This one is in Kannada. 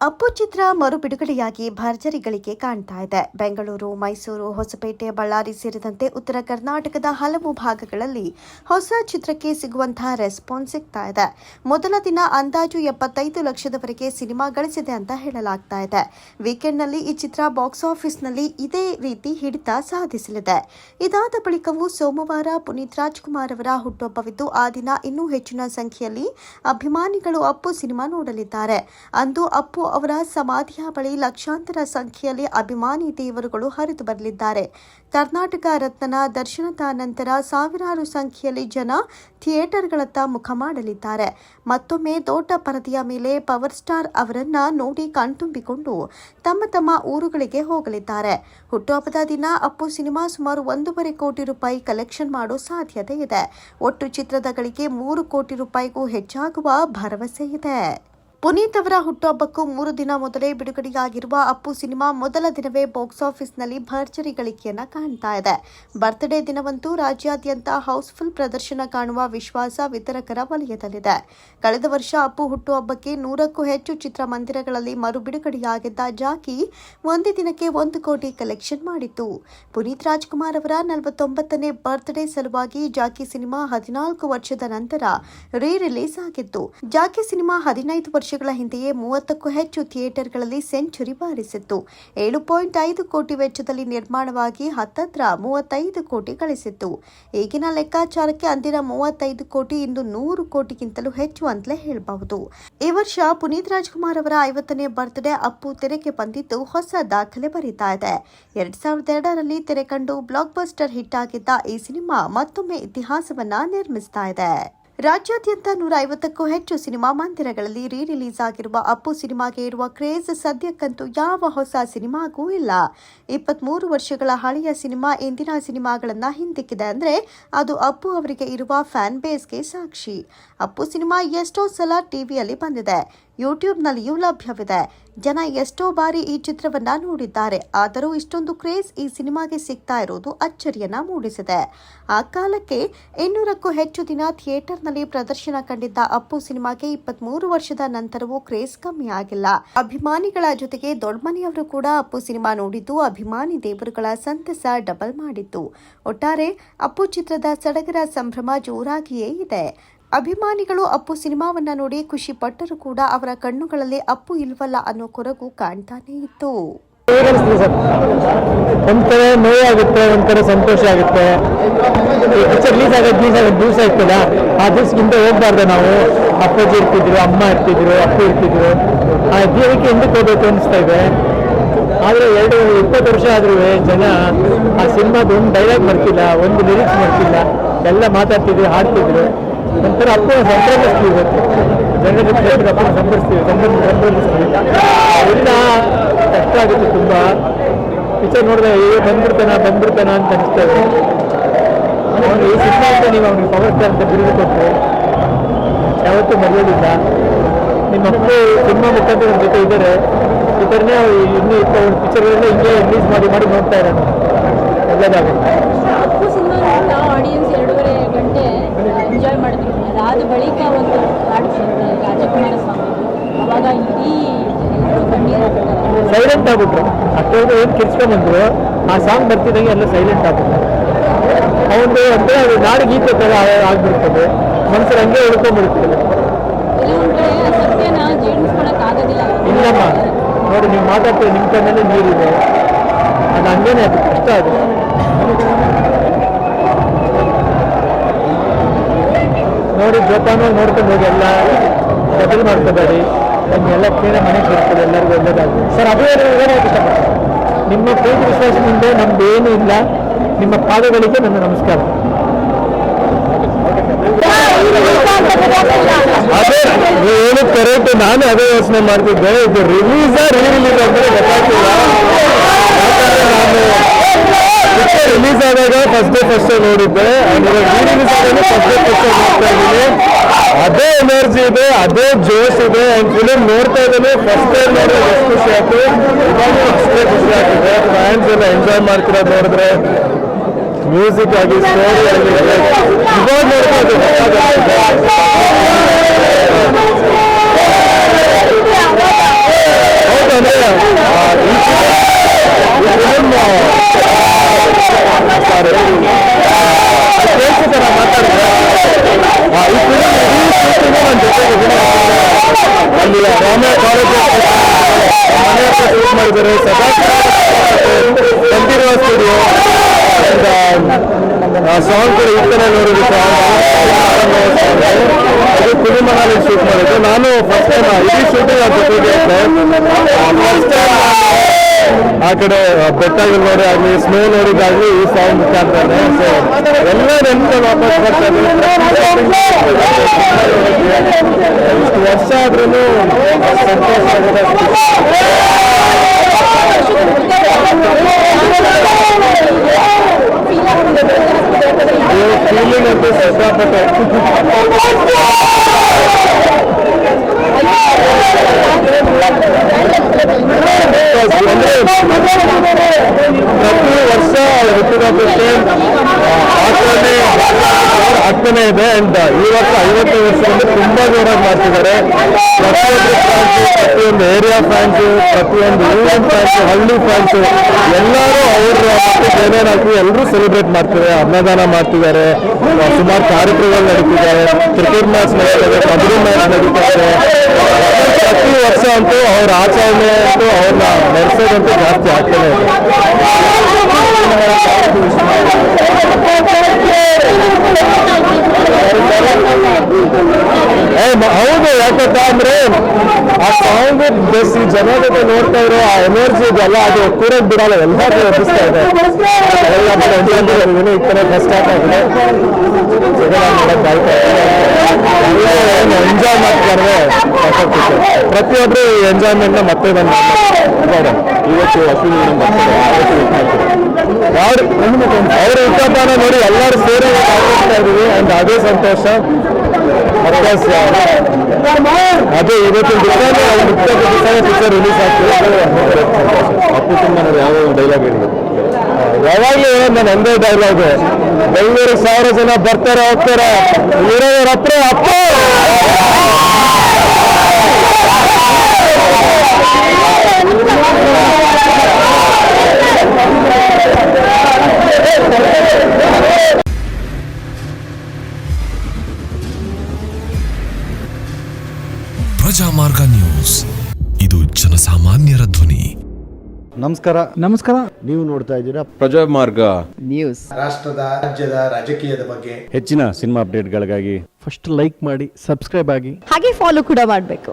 ಅಪ್ಪು ಚಿತ್ರ ಮರು ಬಿಡುಗಡೆಯಾಗಿ ಭರ್ಜರಿ ಗಳಿಕೆ ಕಾಣ್ತಾ ಇದೆ. ಬೆಂಗಳೂರು, ಮೈಸೂರು, ಹೊಸಪೇಟೆ, ಬಳ್ಳಾರಿ ಸೇರಿದಂತೆ ಉತ್ತರ ಕರ್ನಾಟಕದ ಹಲವು ಭಾಗಗಳಲ್ಲಿ ಹೊಸ ಚಿತ್ರಕ್ಕೆ ಸಿಗುವಂತಹ ರೆಸ್ಪಾನ್ಸ್ ಸಿಗ್ತಾ ಇದೆ. ಮೊದಲ ದಿನ ಅಂದಾಜು 75 ಲಕ್ಷದವರೆಗೆ ಸಿನಿಮಾ ಗಳಿಸಿದೆ ಅಂತ ಹೇಳಲಾಗ್ತಾ ಇದೆ. ವೀಕೆಂಡ್ನಲ್ಲಿ ಈ ಚಿತ್ರ ಬಾಕ್ಸ್ ಆಫೀಸ್ನಲ್ಲಿ ಇದೇ ರೀತಿ ಹಿಡಿತ ಸಾಧಿಸಲಿದೆ. ಇದಾದ ಬಳಿಕವೂ ಸೋಮವಾರ ಪುನೀತ್ ರಾಜ್ಕುಮಾರ್ ಅವರ ಹುಟ್ಟುಹಬ್ಬವಿದ್ದು ಆ ದಿನ ಇನ್ನೂ ಹೆಚ್ಚಿನ ಸಂಖ್ಯೆಯಲ್ಲಿ ಅಭಿಮಾನಿಗಳು ಅಪ್ಪು ಸಿನಿಮಾ ನೋಡಲಿದ್ದಾರೆ. ಅಂದು ಅಪ್ಪು ಅವರ ಸಮಾಧಿಯ ಬಳಿ ಲಕ್ಷಾಂತರ ಸಂಖ್ಯೆಯಲ್ಲಿ ಅಭಿಮಾನಿ ದೇವರುಗಳು ಹರಿದು ಬರಲಿದ್ದಾರೆ. ಕರ್ನಾಟಕ ರತ್ನನ ದರ್ಶನದ ನಂತರ ಸಾವಿರಾರು ಸಂಖ್ಯೆಯಲ್ಲಿ ಜನ ಥಿಯೇಟರ್ಗಳತ್ತ ಮುಖ ಮಾಡಲಿದ್ದಾರೆ. ಮತ್ತೊಮ್ಮೆ ದೊಡ್ಡ ಪರದೆಯ ಮೇಲೆ ಪವರ್ ಸ್ಟಾರ್ ಅವರನ್ನ ನೋಡಿ ಕಣ್ತುಂಬಿಕೊಂಡು ತಮ್ಮ ತಮ್ಮ ಊರುಗಳಿಗೆ ಹೋಗಲಿದ್ದಾರೆ. ಹುಟ್ಟುಹಬ್ಬದ ದಿನ ಅಪ್ಪು ಸಿನಿಮಾ ಸುಮಾರು 1.5 ಕೋಟಿ ರೂಪಾಯಿ ಕಲೆಕ್ಷನ್ ಮಾಡೋ ಸಾಧ್ಯತೆ ಇದೆ. ಒಟ್ಟು ಚಿತ್ರದ ಗಳಿಕೆ 3 ಕೋಟಿ ರೂಪಾಯಿಗೂ ಹೆಚ್ಚಾಗುವ ಭರವಸೆ ಇದೆ. ಪುನೀತ್ ಅವರ ಹುಟ್ಟುಹಬ್ಬಕ್ಕೂ 3 ದಿನ ಮೊದಲೇ ಬಿಡುಗಡೆಯಾಗಿರುವ ಅಪ್ಪು ಸಿನಿಮಾ ಮೊದಲ ದಿನವೇ ಬಾಕ್ಸ್ ಆಫೀಸ್ನಲ್ಲಿ ಭರ್ಜರಿ ಗಳಿಕೆಯನ್ನ ಕಾಣ್ತಾ ಇದೆ. ಬರ್ತ್ಡೇ ದಿನವಂತೂ ರಾಜ್ಯಾದ್ಯಂತ ಹೌಸ್ಫುಲ್ ಪ್ರದರ್ಶನ ಕಾಣುವ ವಿಶ್ವಾಸ ವಿತರಕರ ವಲಯದಲ್ಲಿದೆ. ಕಳೆದ ವರ್ಷ ಅಪ್ಪು ಹುಟ್ಟುಹಬ್ಬಕ್ಕೆ 100ಕ್ಕೂ ಹೆಚ್ಚು ಚಿತ್ರಮಂದಿರಗಳಲ್ಲಿ ಮರು ಬಿಡುಗಡೆಯಾಗಿದ್ದ ಜಾಕಿ ಒಂದೇ ದಿನಕ್ಕೆ 1 ಕೋಟಿ ಕಲೆಕ್ಷನ್ ಮಾಡಿತ್ತು. ಪುನೀತ್ ರಾಜ್ಕುಮಾರ್ ಅವರ 49ನೇ ಬರ್ತ್ಡೇ ಸಲುವಾಗಿ ಜಾಕಿ ಸಿನಿಮಾ 14 ವರ್ಷದ ನಂತರ ರಿಲೀಸ್ ಆಗಿತ್ತು. ಜಾಕಿ ಸಿನಿಮಾ 15 ವರ್ಷಗಳ ಹಿಂದೆಯೇ 30ಕ್ಕೂ ಹೆಚ್ಚು ಥಿಯೇಟರ್ಗಳಲ್ಲಿ ಸೆಂಚುರಿ ಬಾರಿಸಿತ್ತು. 7.5 ಕೋಟಿ ವೆಚ್ಚದಲ್ಲಿ ನಿರ್ಮಾಣವಾಗಿ ಹತ್ತತ್ರ 35 ಕೋಟಿ ಗಳಿಸಿತ್ತು. ಈಗಿನ ಲೆಕ್ಕಾಚಾರಕ್ಕೆ ಅಂದಿನ 35 ಕೋಟಿ ಇಂದು 100 ಕೋಟಿಗಿಂತಲೂ ಹೆಚ್ಚು ಅಂತಲೇ ಹೇಳಬಹುದು. ಈ ವರ್ಷ ಪುನೀತ್ ರಾಜ್ಕುಮಾರ್ ಅವರ 50ನೇ ಬರ್ತ್ಡೇ ಅಪ್ಪು ತೆರೆಗೆ ಬಂದಿದ್ದು ಹೊಸ ದಾಖಲೆ ಬರೀತಾ ಇದೆ. 2002ರಲ್ಲಿ ತೆರೆ ಕಂಡು ಬ್ಲಾಕ್ ಬಸ್ಟರ್ ಹಿಟ್ ಆಗಿದ್ದ ಈ ಸಿನಿಮಾ ಮತ್ತೊಮ್ಮೆ ಇತಿಹಾಸವನ್ನ ನಿರ್ಮಿಸ್ತಾ ಇದೆ. ರಾಜ್ಯಾದ್ಯಂತ 150ಕ್ಕೂ ಹೆಚ್ಚು ಸಿನಿಮಾ ಮಂದಿರಗಳಲ್ಲಿ ರಿಲೀಸ್ ಆಗಿರುವ ಅಪ್ಪು ಸಿನಿಮಾಗೆ ಇರುವ ಕ್ರೇಜ್ ಸದ್ಯಕ್ಕಂತೂ ಯಾವ ಹೊಸ ಸಿನಿಮಾಗೂ ಇಲ್ಲ. 23 ವರ್ಷಗಳ ಹಳೆಯ ಸಿನಿಮಾ ಇಂದಿನ ಸಿನಿಮಾಗಳನ್ನ ಹಿಂದಿಕ್ಕಿದೆ ಅಂದ್ರೆ ಅದು ಅಪ್ಪು ಅವರಿಗೆ ಇರುವ ಫ್ಯಾನ್ ಬೇಸ್ಗೆ ಸಾಕ್ಷಿ. ಅಪ್ಪು ಸಿನಿಮಾ ಎಷ್ಟೋ ಸಲ ಟಿವಿಯಲ್ಲಿ ಬಂದಿದೆ, ಯೂಟ್ಯೂಬ್ನಲ್ಲಿಯೂ ಲಭ್ಯವಿದೆ. ಜನ ಎಷ್ಟೋ ಬಾರಿ ಈ ಚಿತ್ರವನ್ನ ನೋಡಿದ್ದಾರೆ. ಆದರೂ ಇಷ್ಟೊಂದು ಕ್ರೇಜ್ ಈ ಸಿನಿಮಾಗೆ ಸಿಗ್ತಾ ಇರೋದು ಅಚ್ಚರಿಯನ್ನ ಮೂಡಿಸಿದೆ. ಆ ಕಾಲಕ್ಕೆ 200ಕ್ಕೂ ಹೆಚ್ಚು ದಿನ ಥಿಯೇಟರ್ನಲ್ಲಿ ಪ್ರದರ್ಶನ ಕಂಡಿದ್ದ ಅಪ್ಪು ಸಿನಿಮಾಗೆ 23 ವರ್ಷದ ನಂತರವೂ ಕ್ರೇಜ್ ಕಮ್ಮಿ ಆಗಿಲ್ಲ. ಅಭಿಮಾನಿಗಳ ಜೊತೆಗೆ ದೊಡ್ಡಮನೆಯವರು ಕೂಡ ಅಪ್ಪು ಸಿನಿಮಾ ನೋಡಿದ್ದು ಅಭಿಮಾನಿ ದೇವರುಗಳ ಸಂತಸ ಡಬಲ್ ಮಾಡಿತ್ತು. ಒಟ್ಟಾರೆ ಅಪ್ಪು ಚಿತ್ರದ ಸಡಗರ ಸಂಭ್ರಮ ಜೋರಾಗಿಯೇ ಇದೆ. ಅಭಿಮಾನಿಗಳು ಅಪ್ಪು ಸಿನಿಮಾವನ್ನ ನೋಡಿ ಖುಷಿ ಪಟ್ಟರೂ ಕೂಡ ಅವರ ಕಣ್ಣುಗಳಲ್ಲಿ ಅಪ್ಪು ಇಲ್ವಲ್ಲ ಅನ್ನೋ ಕೊರಗು ಕಾಣ್ತಾನೆ ಇತ್ತು. ಒಂಥರ ನೋವಾಗುತ್ತೆ, ಒಂಥರ ಸಂತೋಷ ಆಗುತ್ತೆ. ಪಿಕ್ಚರ್ ರಿಲೀಸ್ ಆಗೋದು ದಿವಸ ಇರ್ತದ, ಆ ದಿವಸಕ್ಕಿಂತ ಹೋಗ್ಬಾರ್ದು. ನಾವು ಅಪ್ಪಾಜಿ ಇರ್ತಿದ್ರು, ಅಮ್ಮ ಇರ್ತಿದ್ರು, ಅಪ್ಪ ಇರ್ತಿದ್ರು. ಆ ದೇವಕ್ಕೆ ಎಂದಕ್ಕೆ ಹೋಗ್ಬೇಕು ಅನಿಸ್ತಾ ಇದೆ. ಆದರೆ 20 ವರ್ಷ ಆದ್ರೂ ಜನ ಆ ಸಿನಿಮಾದ ಒಂದು ಡೈಲಾಗ್ ಬರ್ತಿಲ್ಲ, ಒಂದು ಲಿರಿಕ್ಸ್ ಬರ್ತಿಲ್ಲ. ಎಲ್ಲ ಮಾತಾಡ್ತಿದ್ರು, ಹಾಡ್ತಿದ್ರು. ಒಂಥರ ಅಪ್ಪನ ಸಂಭ್ರಮಿಸ್ತೀವಿ. ಇವತ್ತು ಜನರ ಅಪ್ಪನ ಸಂಭ್ರಮಿಸ್ತೀವಿ. ಎಲ್ಲ ಕಷ್ಟ ಆಗುತ್ತೆ ತುಂಬ. ಪಿಕ್ಚರ್ ನೋಡಿದ್ರೆ ಬಂದ್ಬಿಡ್ತಾನ ಅಂತ ಅನಿಸ್ತೇವೆ. ಅವನು ಈ ಸಿನಿಮಾ ಅಂತ ನೀವು ಅವ್ನಿಗೆ ಪವರ್ ಸ್ಟಾರ್ ಅಂತ ಬಿರುದು ಕೊಟ್ಟರು, ಯಾವತ್ತೂ ಮರೆಯೋದಿಲ್ಲ. ನಿಮ್ಮ ಅಪ್ಪು ಸಿನಿಮಾ ಮುಖಾಂತರ ನಮ್ಮ ಜೊತೆ ಇದ್ದಾರೆ. ಈ ಥರನೇ ಇನ್ನೂ ಒಂದು ಪಿಕ್ಚರ್ಗಳನ್ನ ಹಿಂಗೆ ರಿಲೀಸ್ ಮಾಡಿ ನೋಡ್ತಾ ಇರೋಣ, ಒಳ್ಳೇದಾಗುತ್ತೆ. ಅಪ್ಪು ಸಿನಿಮಾ ಆಡಿಯನ್ಸ್ 2.5 ಗಂಟೆ ಎಂಜಾಯ್ ಮಾಡಿದ್ರು. ಅದಾದ ಬಳಿಕ ಒಂದು ಹಾಡು ರಾಜಕುಮಾರ ಸ್ವಾಮಿ, ಅವಾಗ ಇಡೀ ಸೈಲೆಂಟ್ ಆಗ್ಬಿಟ್ರು. ಅಷ್ಟೊಂದು ಏನು ಕಿರ್ಚ್ಕೊಂಡ್ಬಂದ್ರು, ಆ ಸಾಂಗ್ ಬರ್ತಿದ್ದಂಗೆ ಎಲ್ಲ ಸೈಲೆಂಟ್ ಆಗ್ಬಿಟ್ರು. ಅವನು ಅಂದರೆ ಅದು ನಾಡು ಗೀತೆ ಥರ ಆಗ್ಬಿಡ್ತದೆ, ಮನಸ್ಸಲ್ಲಿ ಹಂಗೆ ಉಳ್ಕೊಂಡ್ಬಿಡ್ತದೆ. ಸತ್ಯನ ಜೀರ್ಣಿಸ್ಕೊಳಕ್ಕಾಗೋದಿಲ್ಲ. ಇಲ್ಲಮ್ಮ, ನೋಡಿ ನೀವು ಮಾತಾಡ್ತೀವಿ, ನಿಮ್ಮ ಕಣ್ಣಲ್ಲೇ ನೀರಿದೆ. ಅದು ಹಂಗೇನೆ, ಅದು ಕಷ್ಟ. ಅದು ನೋಡಿ ಜೋಪಾನವಾಗಿ ನೋಡ್ಕೊಂಡು ಹೋಗಿ, ಎಲ್ಲ ಬದಲು ಮಾಡ್ಕೋಬೇಡಿ. ಎಲ್ಲ ಕ್ಲೀನ ಮನೆಗೆ ಬರ್ತದೆ, ಎಲ್ಲರಿಗೂ ಒಳ್ಳೇದಾಗುತ್ತೆ. ಸರ್, ಅದೇ ಏನಾಯ್ತು ಇಷ್ಟಪಡ್ತೀನಿ. ನಿಮ್ಮ ಪ್ರೀತಿ ವಿಶ್ವಾಸದಿಂದ ನಮ್ದು ಏನೂ ಇಲ್ಲ. ನಿಮ್ಮ ಪಾದಗಳಿಗೆ ನನ್ನ ನಮಸ್ಕಾರ. ಅದೇ ಏನು ಕರೆಕ್ಟ್, ನಾನು ಅದೇ ಯೋಚನೆ ಮಾಡ್ತಿದ್ದೆ. ಇದು ರಿಲೀಸ್ ಅಂದ್ರೆ ಗೊತ್ತಾಗ್ತಿಲ್ಲ. ನಾನು ರಿಲೀಸ್ ಆದಾಗ ಫಸ್ಟ್ ನೋಡಿದ್ದೆ, ರಿಲೀಸ್ ಆದಾಗ ಫಸ್ಟ್ ನೋಡ್ತಾ ಇದ್ದೀನಿ. ಅದೇ ಎನರ್ಜಿ ಇದೆ, ಅದೇ ಜೋಶ್ ಇದೆ. ಫಿಲಿಮ್ ನೋಡ್ತಾ ಇದ್ದೇನೆ, ಫಸ್ಟ್ ಟೈಮ್ ನೋಡಿ ಎಷ್ಟು ಖುಷಿ ಆಯ್ತು. ಇವಾಗ ಅಷ್ಟೇ ಖುಷಿ ಆಗ್ತಿದೆ. ಫ್ಯಾನ್ಸ್ ಎಲ್ಲ ಎಂಜಾಯ್ ಮಾಡ್ತಿರೋದು ನೋಡಿದ್ರೆ, ಮ್ಯೂಸಿಕ್ ಆಗಿ, ಸ್ಟೋರಿ ಆಗಿ ಇವಾಗ ನೋಡ್ಬೋದು. ಮಾತಾಡಿದ್ದಾರೆ ಈ ಫಿಲ್ಮ್ ನನ್ನ ಜೊತೆಗೆ ಅಲ್ಲಿ ರಾಮ ಕಾಲೇಜ್ ಮನೆ ಹತ್ರ ಶೂಟ್ ಮಾಡಿದ್ದಾರೆ. ಸದಾ ಕಂಠೀರವ ಸ್ಟುಡಿಯೋ ಸಾಂಗ್ ಕೂಡ ಈ ಥರ ನೋಡಿದ್ದು ಅದು ಕುಣಿಮನಲ್ಲಿ ಶೂಟ್ ಮಾಡಿದ್ದು. ನಾನು ಫಸ್ಟ್ ಟೈಮ್ ಇಡೀ ಶೂಟಿಂಗ್ ಆ ಜೊತೆಗೆ ಫಸ್ಟ್ ಟೈಮ್ ಆ ಕಡೆ ಬೆಟ್ಟಗಳು ನೋಡಿ ಆಗಲಿ ಸ್ನೋ ನೋಡಿದಾಗಲಿ ಈ ಸಾಂಗ್ ಮುಖಾಂತರ ಸೊ ಎಲ್ಲ ನೆನಪು ವಾಪಸ್ ಬರ್ತಾರೆ. ಇಷ್ಟು ವರ್ಷ ಆದ್ರೂ ಸಂತೋಷ ಫೀಲಿಂಗ್ ಅಂತೂ ಸಿಕ್ಕಾಪಟ್ಟೆ. ಪ್ರತಿ ವರ್ಷ ಹುಟ್ಟಿದಬ್ಬಕ್ಕೆ ಆಗ್ತಾನೆ ಇದೆ. ಅಂಡ್ ಈ ವರ್ಷ 50 ವರ್ಷದಿಂದ ತುಂಬಾ ಜೋರಾಗಿ ಮಾಡ್ತಿದ್ದಾರೆ. ಪ್ರತಿಯೊಂದು ಏರಿಯಾ ಫ್ಯಾನ್ಸು, ಪ್ರತಿಯೊಂದು ಯೂನಿಯನ್ ಫ್ಯಾನ್ಸು, ಹಳ್ಳಿ ಫ್ಯಾನ್ಸು ಎಲ್ಲರೂ ಅವ್ರ ಏನೇನು ಹಾಕಿ ಎಲ್ಲರೂ ಸೆಲೆಬ್ರೇಟ್ ಮಾಡ್ತಿದ್ದಾರೆ. ಅನ್ನದಾನ ಮಾಡ್ತಿದ್ದಾರೆ, ಸುಮಾರು ಕಾರ್ಯಕ್ರಮಗಳು ನಡೀತಿದ್ದಾರೆ, ಕ್ರಿಕೆಟ್ ಮ್ಯಾಚ್ ನಡೀತಾರೆ, ಕಬಡ್ಡಿ ಮ್ಯಾಚ್ ನಡೀತಾರೆ. ಪ್ರತಿ ವರ್ಷ ಅಂತೂ ಅವ್ರ ಆಚರಣೆ ಅಂತೂ ಅವ್ರನ್ನ ನಡೆಸೋದಂತೂ ಜಾಸ್ತಿ ಆಗ್ತಾನೆ ಇದೆ. ಹೌದು, ಯಾಕಂತ ಅಂದ್ರೆ ಆ ಸಾಂಗ್ ಬೇಸಿ ಜನ ಜೊತೆ ನೋಡ್ತಾ ಇರೋ ಆ ಎನರ್ಜಿ ಇದೆಲ್ಲ ಅದು ಕೂರಕ್ ಬಿಡಲ್ಲ, ಎಲ್ಲರೂ ಎಬ್ಬಿಸ್ತಾ ಇದೆ. ಈ ತರ ಫಸ್ಟ್ ಸ್ಟಾರ್ಟ್ ಆಗಿದೆ, ಎಂಜಾಯ್ ಮಾಡ್ತಾರೆ. ಪ್ರತಿಯೊಬ್ರು ಎಂಜಾಯ್ಮೆಂಟ್ ಮತ್ತೆ ಬಂದ ಇವತ್ತು ಅವ್ರ ಹುಟ್ಟುಹಬ್ಬನ ನೋಡಿ ಎಲ್ಲರೂ ಸೇರಿ ಆಚರಿಸ್ತಾ ಇದೀವಿ. ಅಂಡ್ ಅದೇ ಸಂತೋಷ. ಅದೇ ಇವತ್ತಿನ ದಿವಸ ಪಿಕ್ಚರ್ ರಿಲೀಸ್ ಆಗ್ತದೆ. ಅಪ್ಪು ತುಂಬ ನೋಡಿ ಯಾವ ಡೈಲಾಗ್ ಹೇಳಿದ್ರು, ಯಾವಾಗಲೂ ನಾನು ಒಂದೇ ಡೈಲಾಗ್, ಬೆಂಗಳೂರಿಗೆ 1000 ಜನ ಬರ್ತಾರೆ ಹೋಗ್ತಾರೆ, ಇರೋದ್ರ ಹತ್ರ ಅಪ್ಪ ಪ್ರಜಾಮಾರ್ಗ ನ್ಯೂಸ್, ಇದು ಜನಸಾಮಾನ್ಯರ ಧ್ವನಿ. ನಮಸ್ಕಾರ. ನೀವು ನೋಡ್ತಾ ಇದ್ದೀರಾ ಪ್ರಜಾಮಾರ್ಗ ನ್ಯೂಸ್. ರಾಷ್ಟ್ರದ ರಾಜ್ಯದ ರಾಜಕೀಯದ ಬಗ್ಗೆ ಹೆಚ್ಚಿನ ಸಿನಿಮಾ ಅಪ್ಡೇಟ್ಗಳಿಗಾಗಿ ಫಸ್ಟ್ ಲೈಕ್ ಮಾಡಿ, ಸಬ್ಸ್ಕ್ರೈಬ್ ಆಗಿ, ಹಾಗೆ ಫಾಲೋ ಕೂಡ ಮಾಡಬೇಕು.